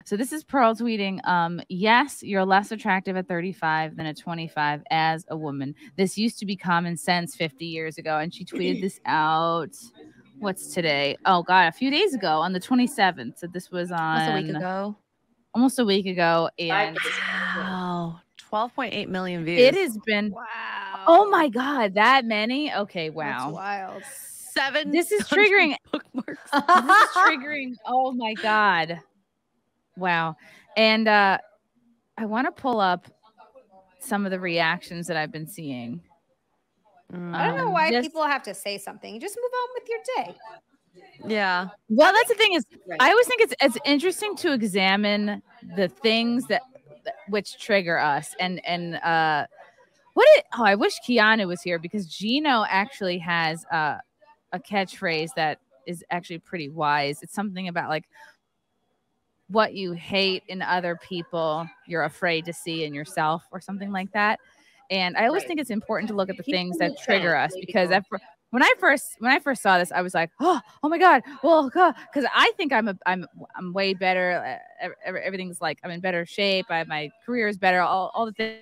So this is Pearl tweeting, yes, you're less attractive at 35 than at 25 as a woman. This used to be common sense 50 years ago. And she tweeted this out. What's today? Oh, God, a few days ago on the 27th. So this was on... Almost a week ago. Almost a week ago. And wow. 12.8 million views. It has been... Wow. Oh, my God. That many? Okay, wow. That's wild. 7. This is triggering... bookmarks. This is triggering... Oh, my God. Wow. And I want to pull up some of the reactions that I've been seeing. I don't know why people have to say something. Just move on with your day. Yeah. Well, that's the thing is, I always think it's interesting to examine the things that which trigger us. And I wish Keanu was here because Gino actually has a catchphrase that is actually pretty wise. It's something about like, what you hate in other people, you're afraid to see in yourself, or something like that. And I always think it's important to look at the things that trigger us, because when I first saw this, I was like, oh my God, well, because I think I'm way better. Everything's like I'm in better shape. My career is better. All the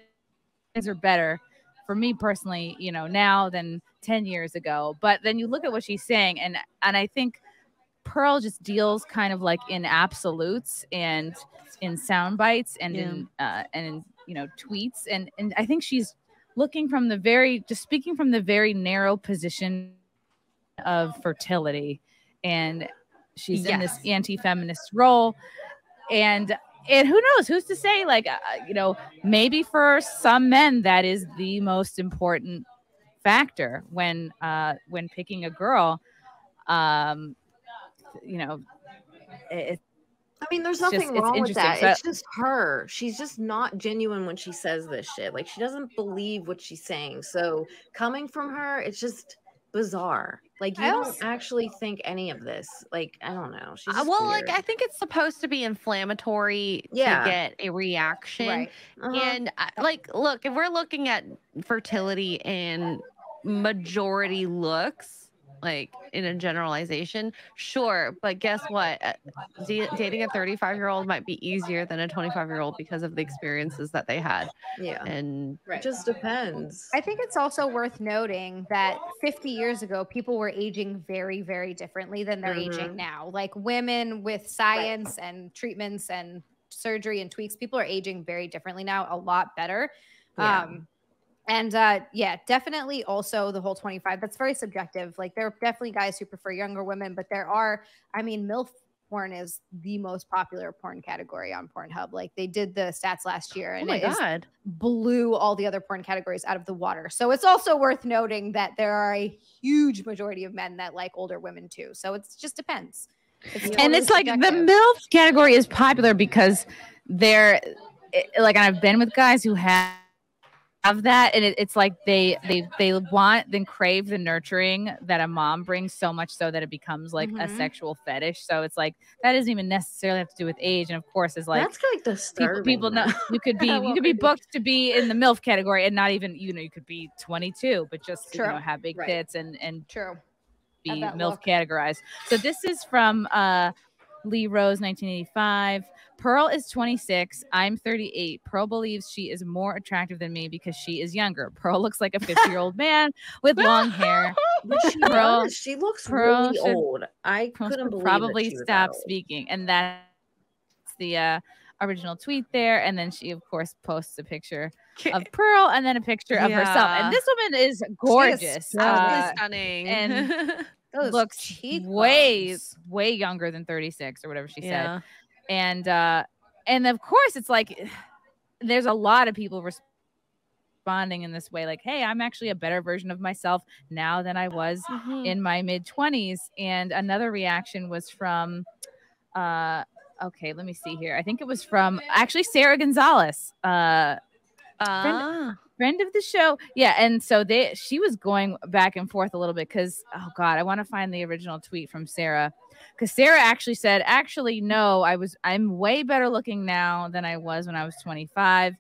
things are better for me personally, now than 10 years ago. But then you look at what she's saying, and I think Pearl just deals kind of like in absolutes and in sound bites and in tweets, and I think she's speaking from the very narrow position of fertility, and she's in this anti-feminist role, and who knows, who's to say, like maybe for some men that is the most important factor when picking a girl. There's nothing wrong with that. It's just her. She's just not genuine when she says this shit. Like, she doesn't believe what she's saying. So coming from her, it's just bizarre. Like, you don't actually think any of this. Like, I don't know. She's just weird. I think it's supposed to be inflammatory to get a reaction. Right. And look, if we're looking at fertility and majority looks, like in a generalization, sure, but guess what? Dating a 35-year-old might be easier than a 25-year-old because of the experiences that they had. Yeah, and it just depends. I think it's also worth noting that 50 years ago, people were aging very, very differently than they're aging now. Like, women with science and treatments and surgery and tweaks, people are aging very differently now, a lot better. Yeah. And definitely also the whole 25, that's very subjective. Like, there are definitely guys who prefer younger women, but there are, MILF porn is the most popular porn category on Pornhub. Like, they did the stats last year, and it blew all the other porn categories out of the water. So it's also worth noting that there are a huge majority of men that like older women too. So it just depends. It's like the MILF category is popular because they're like, and I've been with guys who have that, and it's like they want, then crave the nurturing that a mom brings, so much so that it becomes like a sexual fetish. So it's like that doesn't even necessarily have to do with age, and of course is like that's like disturbing. People know you could be booked to be in the MILF category and not even you could be 22 but just have big tits and be MILF categorized. So this is from Lee Rose, 1985. Pearl is 26. I'm 38. Pearl believes she is more attractive than me because she is younger. Pearl looks like a 50-year-old man with long hair. She looks really old. I couldn't believe probably that she was stop that old. speaking. And that's the original tweet there. And then she, of course, posts a picture of Pearl and then a picture of herself. And this woman is gorgeous. Stunning. And looks way younger than 36 or whatever she said. And of course it's like there's a lot of people responding in this way, like, hey, I'm actually a better version of myself now than I was in my mid-20s. And another reaction was from okay, let me see here. I think it was from actually Sarah Gonzalez, friend of the show. Yeah. And so she was going back and forth a little bit because, oh God, I want to find the original tweet from Sarah. Because Sarah actually said, actually, no, I'm way better looking now than I was when I was 25.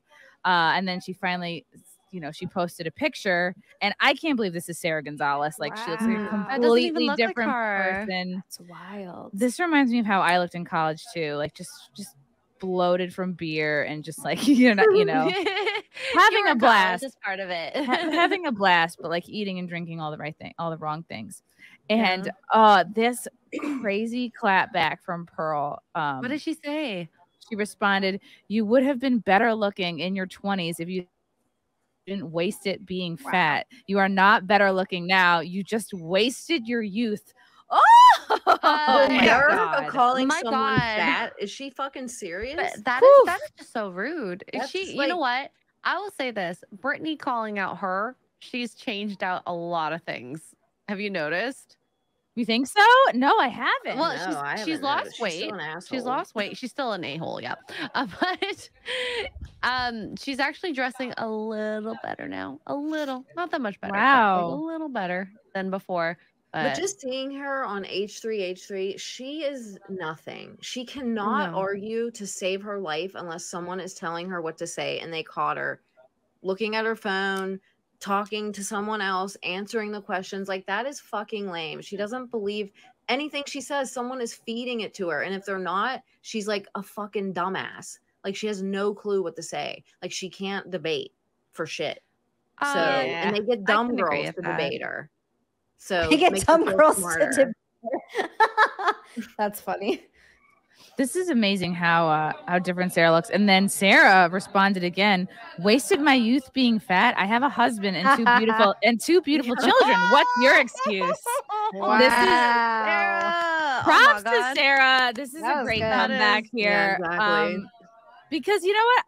And then she finally, she posted a picture, and I can't believe this is Sarah Gonzalez. Like, she looks like a completely different person. It's wild. This reminds me of how I looked in college too. Like, just bloated from beer and just like having a blast. Is part of it. Having a blast, but like eating and drinking all the wrong things. And this crazy clap back from Pearl. What did she say? She responded, "You would have been better looking in your 20s if you didn't waste it being fat. You are not better looking now. You just wasted your youth." Oh, my God. Calling someone fat? Is she fucking serious? But that is just so rude. Is she? You know what? I will say this: Brittany calling out her, she's changed out a lot of things. Have you noticed? You think so? No, I haven't. Well, she's lost weight. She's lost weight. She's still an a-hole, yeah. But she's actually dressing a little better now. A little, not that much better. Wow, a little better than before. But just seeing her on H3, she is nothing. She cannot argue to save her life unless someone is telling her what to say, and they caught her looking at her phone, talking to someone else, answering the questions. Like, that is fucking lame. She doesn't believe anything she says. Someone is feeding it to her, and if they're not, she's like a fucking dumbass. Like, she has no clue what to say. Like, she can't debate for shit. So and they get dumb girls to debate her. So they get dumb girls to debate her. That's funny. This is amazing how different Sarah looks. And then Sarah responded again, "Wasted my youth being fat. I have a husband and two beautiful children. What's your excuse?" Wow. This is Sarah. Props to Sarah. This is a great comeback here. Yeah, exactly. Because you know what?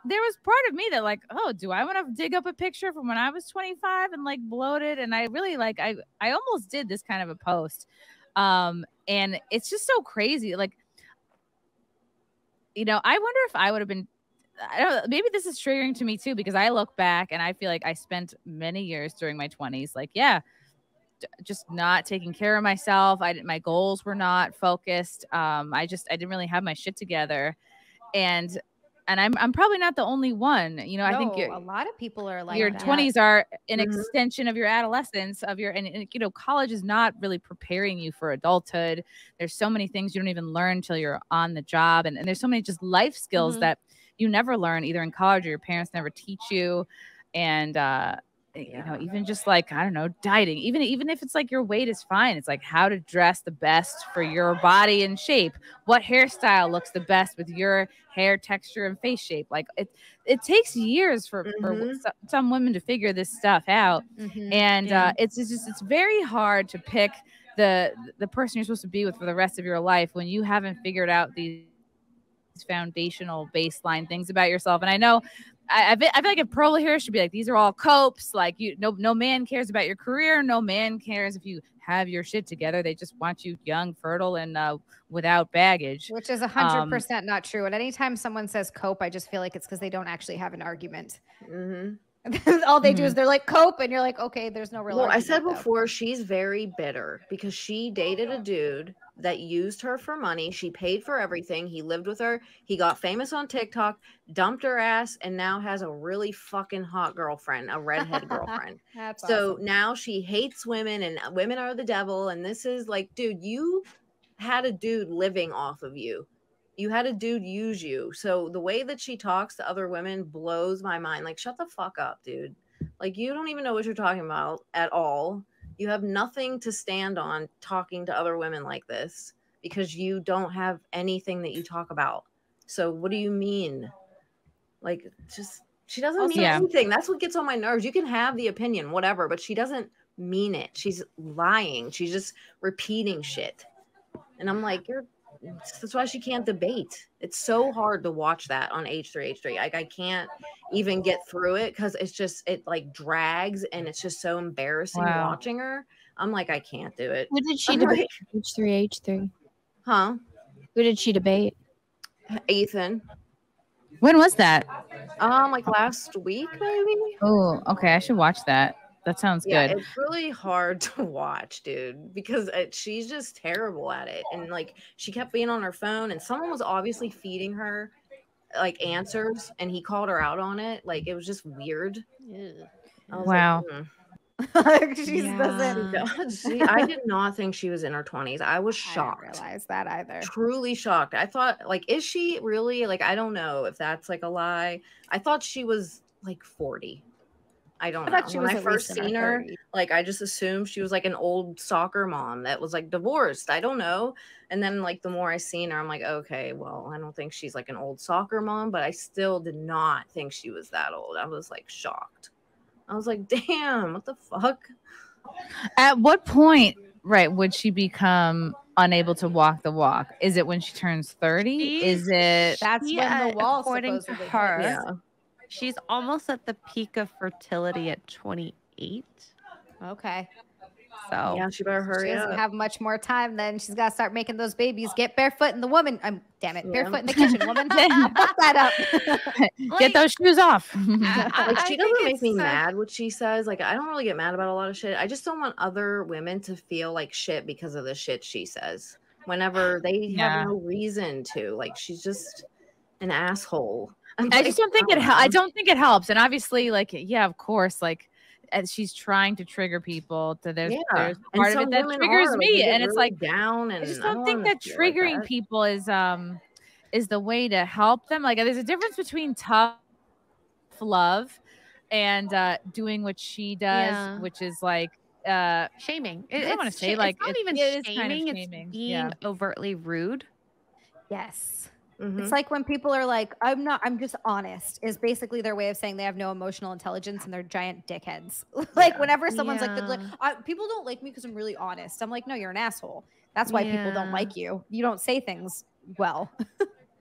There was part of me that like, oh, do I want to dig up a picture from when I was 25 and like bloated? And I really like I almost did this kind of a post. And it's just so crazy. Like, I wonder if I would have been, I don't know, maybe this is triggering to me too, because I look back and I feel like I spent many years during my 20s, like, just not taking care of myself. My goals were not focused. I didn't really have my shit together. And I'm probably not the only one. I think a lot of people are like your that. 20s are an extension of your adolescence, and college is not really preparing you for adulthood. There's so many things you don't even learn till you're on the job, and there's so many just life skills that you never learn either in college or your parents never teach you. And even just like, I don't know, dieting, even if it's like your weight is fine, it's like how to dress the best for your body and shape, what hairstyle looks the best with your hair texture and face shape. Like it takes years for some women to figure this stuff out. And it's very hard to pick the person you're supposed to be with for the rest of your life when you haven't figured out these foundational baseline things about yourself. And I know I feel like if Pearl here should be like, these are all copes. Like, no man cares about your career. No man cares if you have your shit together. They just want you young, fertile, and without baggage. Which is 100% not true. And anytime someone says cope, I just feel like it's because they don't actually have an argument. All they do is they're like cope, and you're like, okay, there's no real argument. I said before, she's very bitter because she dated a dude that used her for money. She paid for everything. He lived with her. He got famous on TikTok, dumped her ass, and now has a really fucking hot girlfriend, a redhead girlfriend. So awesome. Now she hates women, and women are the devil. And this is like, dude, you had a dude living off of you. You had a dude use you. So the way that she talks to other women blows my mind. Like, shut the fuck up, dude. Like, you don't even know what you're talking about at all. You have nothing to stand on talking to other women like this because you don't have anything that you talk about. So what do you mean? Like, just, she doesn't mean anything. That's what gets on my nerves. You can have the opinion, whatever, but she doesn't mean it. She's lying. She's just repeating shit. And I'm like, that's why she can't debate. It's so hard to watch that on H3. Like, I can't even get through it because it like drags, and it's just so embarrassing watching her. I'm like, I can't do it. Who did she debate? H3? Huh? Who did she debate? Ethan. When was that? Like last week, maybe. Oh, okay. I should watch that. That sounds good. It's really hard to watch, dude, because she's just terrible at it. And like, she kept being on her phone, and someone was obviously feeding her like answers, and he called her out on it. Like, it was just weird. Wow. Like, She doesn't. I did not think she was in her 20s. I was shocked. I didn't realize that either. Truly shocked. I thought, like, is she really? Like, I don't know if that's like a lie. I thought she was like 40. I don't know. When I first seen her, like, I just assumed she was like an old soccer mom that was like divorced. I don't know. And then, like, the more I seen her, I'm like, okay, well, I don't think she's like an old soccer mom, but I still did not think she was that old. I was like shocked. I was like, damn, what the fuck? At what point, right, would she become unable to walk the walk? Is it when she turns 30? Is it? That's when the wall, according to her, she's almost at the peak of fertility at 28. Okay. So yeah, she better hurry up. She doesn't have much more time then. She's got to start making those babies. Get barefoot in the woman. Damn it. Barefoot in the kitchen, woman. Fuck that up. Get those shoes off. Like, she doesn't make me mad what she says. Like, I don't really get mad about a lot of shit. I just don't want other women to feel like shit because of the shit she says whenever they have no reason to. Like, she's just an asshole. I just don't think I don't think it helps. And obviously, like, yeah, of course, like, as she's trying to trigger people to there's part of it that triggers me, and it's like down. And I just don't think that triggering people is the way to help them. Like, there's a difference between tough love and doing what she does, which is like shaming. I don't want to say like it's not even shaming. Kind of it's being overtly rude. Yes. It's like when people are like, I'm just honest, is basically their way of saying they have no emotional intelligence and they're giant dickheads. Like, whenever someone's like, people don't like me because I'm really honest. I'm like, no, you're an asshole. That's why people don't like you. You don't say things well.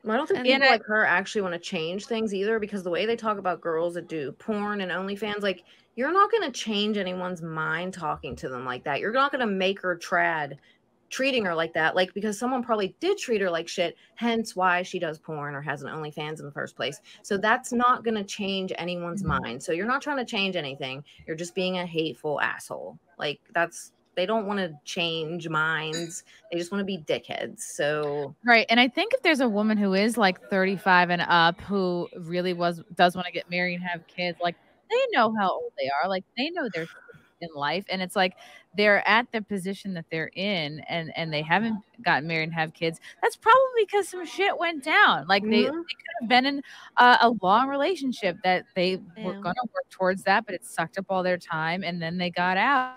I don't think people like her actually want to change things either, because the way they talk about girls that do porn and OnlyFans, like, you're not going to change anyone's mind talking to them like that. You're not going to make her treating her like that, like, because someone probably did treat her like shit, hence why she does porn or has an OnlyFans in the first place. So that's not going to change anyone's mind. So you're not trying to change anything. You're just being a hateful asshole. Like, they don't want to change minds. They just want to be dickheads. So right. And I think if there's a woman who is like 35 and up who really does want to get married and have kids, like, they know how old they are. Like, they know their in life, and it's like they're at the position that they're in, and they haven't gotten married and have kids. That's probably because some shit went down. Like, they could have been in a long relationship that they were going to work towards that, but it sucked up all their time, and then they got out.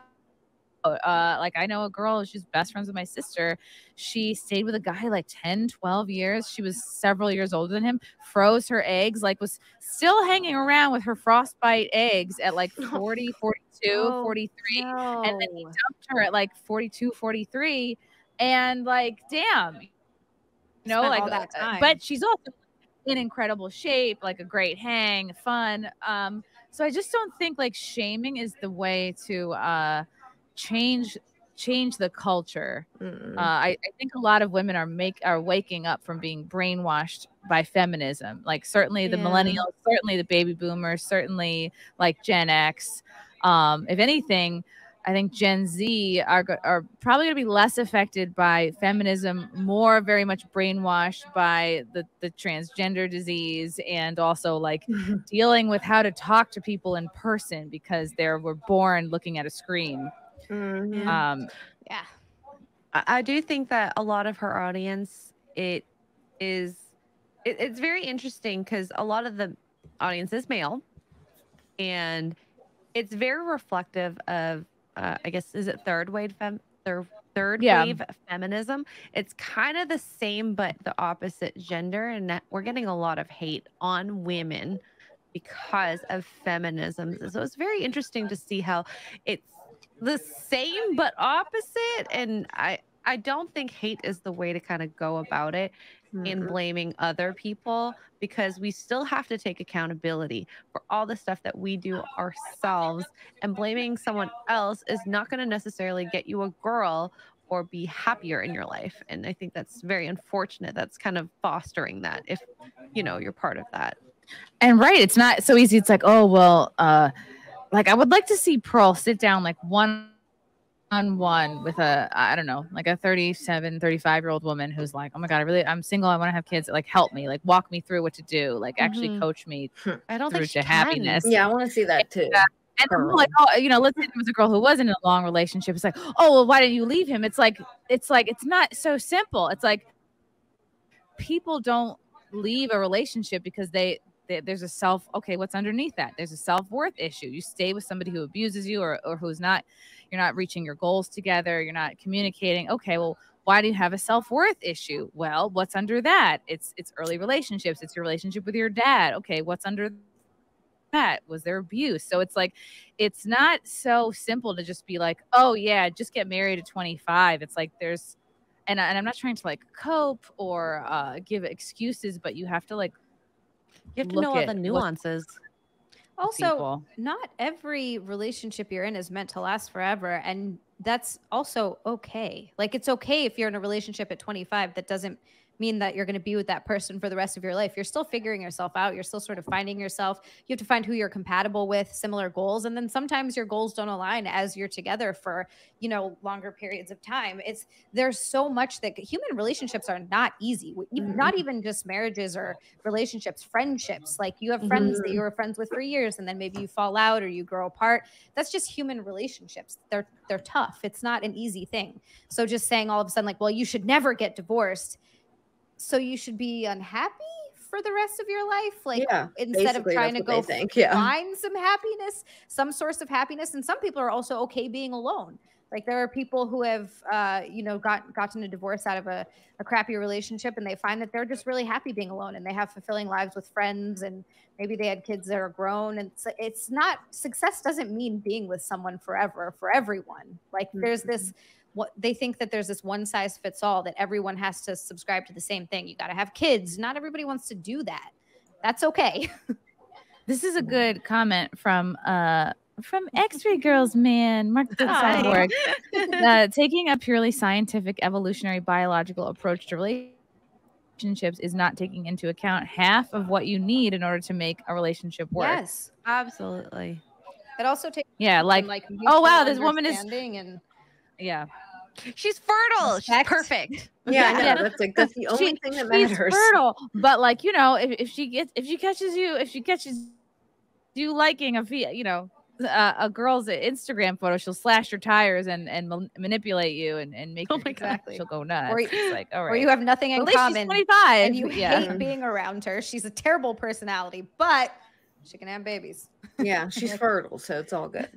Like, I know a girl, she's best friends with my sister. She stayed with a guy like 10, 12 years. She was several years older than him, froze her eggs, like, was still hanging around with her frostbite eggs at like 40, 42, 43. And then he dumped her at like 42, 43. And like, damn, you know, like, all that time. But she's also in incredible shape, like a great hang, fun. So I just don't think like shaming is the way to change the culture. I think a lot of women are waking up from being brainwashed by feminism. Like, certainly the millennials, certainly the baby boomers, certainly like Gen X. If anything, I think Gen Z are probably going to be less affected by feminism, more very much brainwashed by the transgender disease, and also like dealing with how to talk to people in person because they were born looking at a screen. I do think that a lot of her audience, it's very interesting because a lot of the audience is male, and it's very reflective of I guess, is it third wave wave feminism? It's kind of the same but the opposite gender, and that we're getting a lot of hate on women because of feminism. So it's very interesting to see how it's the same but opposite, and I don't think hate is the way to kind of go about it in blaming other people, because we still have to take accountability for all the stuff that we do ourselves, and blaming someone else is not going to necessarily get you a girl or be happier in your life. And I think that's very unfortunate. That's kind of fostering that, if you know you're part of that. And right, it's not so easy. It's like, oh well, like, I would like to see Pearl sit down like one-on-one with I don't know, like a 37, 35-year-old woman who's like, oh my God, I'm single. I want to have kids. Like, help me, like, walk me through what to do. Like, actually coach me I don't think to happiness. Yeah, I want to see that too. And I'm like, oh, you know, let's say there was a girl who wasn't in a long relationship. It's like, oh, well, why didn't you leave him? It's not so simple. It's like people don't leave a relationship because there's a okay, what's underneath that? There's a self-worth issue. You stay with somebody who abuses you or who's not, you're not reaching your goals together. You're not communicating. Okay, well, why do you have a self-worth issue? Well, what's under that? It's early relationships. It's your relationship with your dad. Okay, what's under that? Was there abuse? So it's like, it's not so simple to just be like, oh yeah, just get married at 25. It's like and I'm not trying to like cope or give excuses, but you have to like, you have to know all the nuances. Also, people. Not every relationship you're in is meant to last forever. And that's also okay. Like, it's okay if you're in a relationship at 25. That doesn't mean that you're going to be with that person for the rest of your life. You're still figuring yourself out. You're still sort of finding yourself. You have to find who you're compatible with, similar goals. And then sometimes your goals don't align as you're together for, you know, longer periods of time. There's so much that human relationships are not easy. Not even just marriages or relationships, friendships. Like, you have friends that you were friends with for years, and then maybe you fall out or you grow apart. That's just human relationships. They're tough. It's not an easy thing. So just saying all of a sudden, like, well, you should never get divorced, so you should be unhappy for the rest of your life, like, instead of trying to go find some happiness, some source of happiness. And some people are also okay being alone. Like, there are people who have you know, gotten a divorce out of a crappy relationship, and they find that they're just really happy being alone, and they have fulfilling lives with friends, and maybe they had kids that are grown. And it's not, success doesn't mean being with someone forever for everyone. Like, there's this, what they think that there's this one size fits all, that everyone has to subscribe to the same thing. You got to have kids. Not everybody wants to do that. That's okay. This is a good comment from Xray Girl's man, Mark the Cyborg. Taking a purely scientific, evolutionary, biological approach to relationships is not taking into account half of what you need in order to make a relationship work. Yes, absolutely. It also takes like oh wow, this woman is she's fertile. She's perfect. Yeah, that's the only thing that matters. She's fertile, but like, you know, if she catches you liking a girl's Instagram photo, she'll slash your tires and manipulate you and make you she'll go nuts. Or, it's like, all right. Or you have nothing in common. She's 25 and you hate being around her. She's a terrible personality, but she can have babies. Yeah, she's fertile, so it's all good.